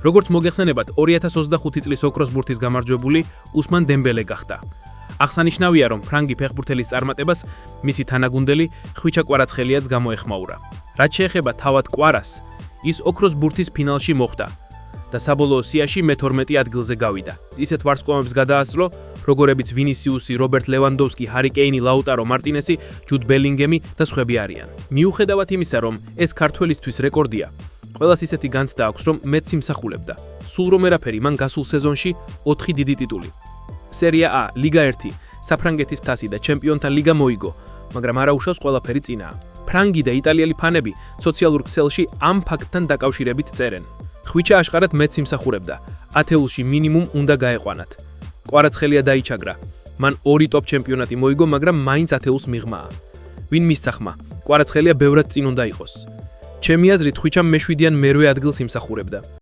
როგორც მოგეხსენებათ, 2025 წლის ოქროს ბურთის გამარჯვებული უსმან დემბელე გახდა. აღსანიშნავია, რომ ფრანგი ფეხბურთელის წარმატებას მისი თანაგუნდელი ხვიჩა კვარაცხელიაც გამოეხმაურა. რაც შეეხება თავად კვარას, ის ოქროს ბურთის ფინალში მოხვდა და საბოლოო სიაში მე-12 ადგილზე გავიდა. ისეთ ვარსკვლავებს გადაასწრო, როგორებიც ვინისიუსი, რობერტ ლევანდოვსკი, ჰარი კეინი, ლაუტარო მარტინესი, ჯუდ ბელინგემი და სხვები არიან. მიუხედავად იმისა, რომ ეს ქართველისთვის რეკორდია, ყველას ისეთი განცდა აქვს, რომ მეც იმსახულებდა. სულ რომ ერაფერი, მან გასულ სეზონში 4 დიდი ტიტული. სერია A, ლიგა 1, საფრანგეთის თასი და ჩემპიონთა ლიგა მოიგო, მაგრამ არა უშავს ყველაფერი წინაა. ფრანგი და იტალიელი ფანები სოციალურ ქსელში ამ ფაქტთან დაკავშირებით წერენ. ხვიჩა აშკარად მეც იმსახურებდა. ათეულში მინიმუმ უნდა გაეყვანათ. კვარაცხელია დაიჩაგრა. მან 2 ტოპ ჩემპიონატი მოიგო, მაგრამ მაინც ათეულს მიღმა. ვინ მისცა ხმა? კვარაცხელია ბევრად წინ უნდა იყოს. ჩემი აზრით, ხვიჩამ მე-7-იან მერვე ადგილს იმსახურებდა.